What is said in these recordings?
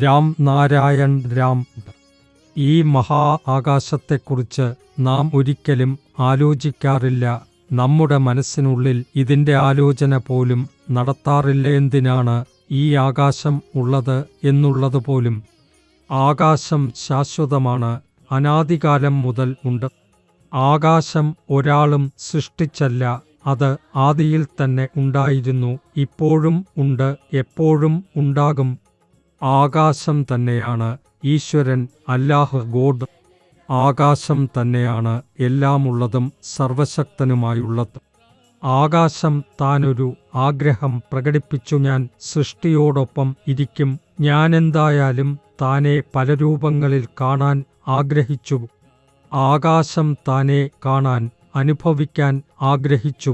രാം നാരായൺ രാം. ഈ മഹാ ആകാശത്തെക്കുറിച്ച് നാം ഒരിക്കലും ആലോചിക്കാറില്ല. നമ്മുടെ മനസ്സിനുള്ളിൽ ഇതിൻ്റെ ആലോചന പോലും നടത്താറില്ല. എന്തിനാണ് ഈ ആകാശം ഉള്ളത് എന്നുള്ളതുപോലും. ആകാശം ശാശ്വതമാണ്, അനാദികാലം മുതൽ ഉണ്ട്. ആകാശം ഒരാളും സൃഷ്ടിച്ചല്ല, അത് ആദിയിൽ തന്നെ ഉണ്ടായിരുന്നു, ഇപ്പോഴും ഉണ്ട്, എപ്പോഴും ഉണ്ടാകും. ആകാശം തന്നെയാണ് ഈശ്വരൻ, അല്ലാഹ്, ഗോഡ്. ആകാശം തന്നെയാണ് എല്ലാമുള്ളതും സർവശക്തനുമായുള്ളത്. ആകാശം താനൊരു ആഗ്രഹം പ്രകടിപ്പിച്ചു: ഞാൻ സൃഷ്ടിയോടൊപ്പം ഇരിക്കും. ഞാനെന്തായാലും താനെ പല രൂപങ്ങളിൽ കാണാൻ ആഗ്രഹിച്ചു. ആകാശം താനെ കാണാൻ, അനുഭവിക്കാൻ ആഗ്രഹിച്ചു.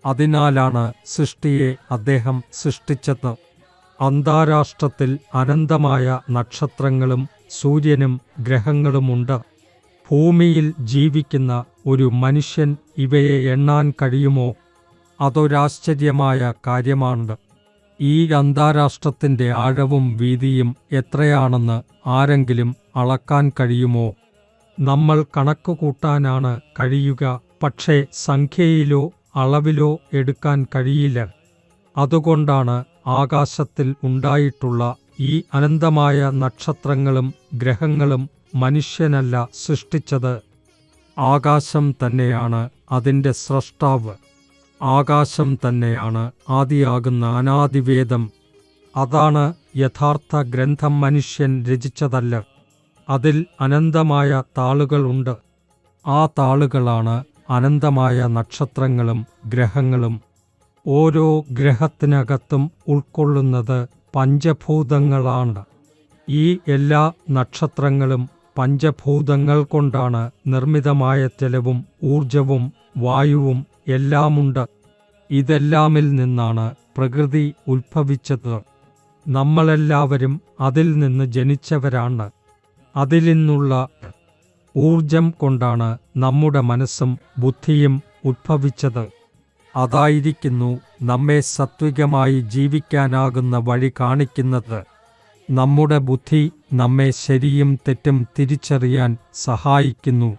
അതിനാലാണ് സൃഷ്ടിയെ അദ്ദേഹം സൃഷ്ടിച്ചത്. അന്താരാഷ്ട്രത്തിൽ അനന്തമായ നക്ഷത്രങ്ങളും സൂര്യനും ഗ്രഹങ്ങളുമുണ്ട്. ഭൂമിയിൽ ജീവിക്കുന്ന ഒരു മനുഷ്യൻ ഇവയെ എണ്ണാൻ കഴിയുമോ? അതൊരാശ്ചര്യമായ കാര്യമാണ്. ഈ അന്താരാഷ്ട്രത്തിൻ്റെ ആഴവും വീതിയും എത്രയാണെന്ന് ആരെങ്കിലും അളക്കാൻ കഴിയുമോ? നമ്മൾ കണക്കുകൂട്ടാനാണ് കഴിയുക, പക്ഷേ സംഖ്യയിലോ അളവിലോ എടുക്കാൻ കഴിയില്ല. അതുകൊണ്ടാണ് ആകാശത്തിൽ ഉണ്ടായിട്ടുള്ള ഈ അനന്തമായ നക്ഷത്രങ്ങളും ഗ്രഹങ്ങളും മനുഷ്യനല്ല സൃഷ്ടിച്ചത്. ആകാശം തന്നെയാണ് അതിൻ്റെ സ്രഷ്ടാവ്. ആകാശം തന്നെയാണ് ആദിയാകുന്ന അനാദിവേദം. അതാണ് യഥാർത്ഥ ഗ്രന്ഥം. മനുഷ്യൻ രചിച്ചതല്ല. അതിൽ അനന്തമായ താളുകളുണ്ട്. ആ താളുകളാണ് അനന്തമായ നക്ഷത്രങ്ങളും ഗ്രഹങ്ങളും. ഓരോ ഗ്രഹത്തിനകത്തും ഉൾക്കൊള്ളുന്നത് പഞ്ചഭൂതങ്ങളാണ്. ഈ എല്ലാ നക്ഷത്രങ്ങളും പഞ്ചഭൂതങ്ങൾ കൊണ്ടാണ് നിർമ്മിതമായ. ജലവും ഊർജവും വായുവും എല്ലാമുണ്ട്. ഇതെല്ലാമിൽ നിന്നാണ് പ്രകൃതി ഉത്ഭവിച്ചത്. നമ്മളെല്ലാവരും അതിൽ നിന്ന് ജനിച്ചവരാണ്. അതിൽ നിന്നുള്ള ഊർജം കൊണ്ടാണ് നമ്മുടെ മനസ്സും ബുദ്ധിയും ഉത്ഭവിച്ചത്. അതായിരിക്കുന്നു നമ്മെ സത്വികമായി ജീവിക്കാനാകുന്ന വഴി കാണിക്കുന്നത്. നമ്മുടെ ബുദ്ധി നമ്മെ ശരിയും തെറ്റും തിരിച്ചറിയാൻ സഹായിക്കുന്നു.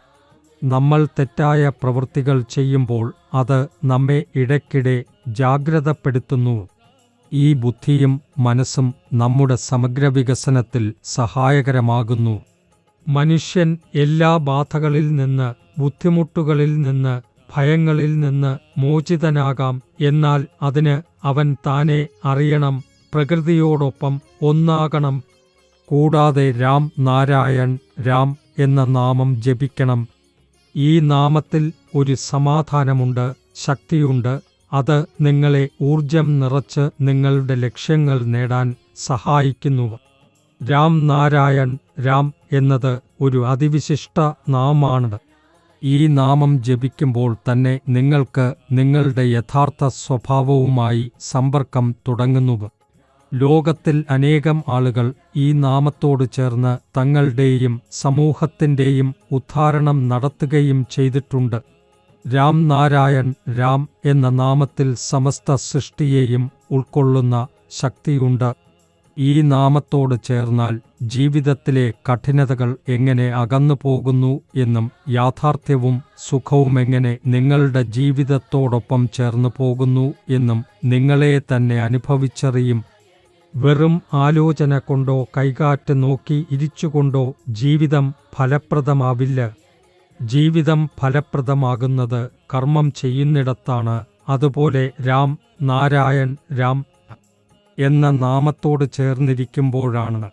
നമ്മൾ തെറ്റായ പ്രവൃത്തികൾ ചെയ്യുമ്പോൾ അത് നമ്മെ ഇടയ്ക്കിടെ ജാഗ്രതപ്പെടുത്തുന്നു. ഈ ബുദ്ധിയും മനസ്സും നമ്മുടെ സമഗ്ര വികസനത്തിൽ സഹായകരമാകുന്നു. മനുഷ്യൻ എല്ലാ ബാധകളിൽ നിന്ന്, ബുദ്ധിമുട്ടുകളിൽ നിന്ന്, ഭയങ്ങളിൽ നിന്ന് മോചിതനാകാം. എന്നാൽ അതിന് അവൻ താനെ അറിയണം, പ്രകൃതിയോടൊപ്പം ഒന്നാകണം. കൂടാതെ രാം നാരായൺ രാം എന്ന നാമം ജപിക്കണം. ഈ നാമത്തിൽ ഒരു സമാധാനമുണ്ട്, ശക്തിയുണ്ട്. അത് നിങ്ങളെ ഊർജം നിറച്ച് നിങ്ങളുടെ ലക്ഷ്യങ്ങൾ നേടാൻ സഹായിക്കുന്നു. രാം നാരായൺ രാം എന്നത് ഒരു അതിവിശിഷ്ട നാമമാണ്. ഈ നാമം ജപിക്കുമ്പോൾ തന്നെ നിങ്ങൾക്ക് നിങ്ങളുടെ യഥാർത്ഥ സ്വഭാവവുമായി സമ്പർക്കം തുടങ്ങുന്നു. ലോകത്തിൽ അനേകം ആളുകൾ ഈ നാമത്തോട് ചേർന്ന് തങ്ങളുടെയും സമൂഹത്തിൻ്റെയും ഉദ്ധാരണം നടത്തുകയും ചെയ്തിട്ടുണ്ട്. രാം നാരായൺ രാം എന്ന നാമത്തിൽ സമസ്ത സൃഷ്ടിയെയും ഉൾക്കൊള്ളുന്ന ശക്തിയുണ്ട്. ഈ നാമത്തോട് ചേർന്നാൽ ജീവിതത്തിലെ കഠിനതകൾ എങ്ങനെ അകന്നു പോകുന്നു എന്നും യാഥാർത്ഥ്യവും സുഖവും എങ്ങനെ നിങ്ങളുടെ ജീവിതത്തോടൊപ്പം ചേർന്നു പോകുന്നു എന്നും നിങ്ങളെ തന്നെ അനുഭവിച്ചറിയും. വെറും ആലോചന കൊണ്ടോ കൈകാറ്റ് നോക്കി ഇരിച്ചുകൊണ്ടോ ജീവിതം ഫലപ്രദമാവില്ല. ജീവിതം ഫലപ്രദമാകുന്നത് കർമ്മം ചെയ്യുന്നിടത്താണ്. അതുപോലെ രാം നാരായൺ രാം എന്ന നാമത്തോട് ചേർന്നിരിക്കുമ്പോഴാണ്.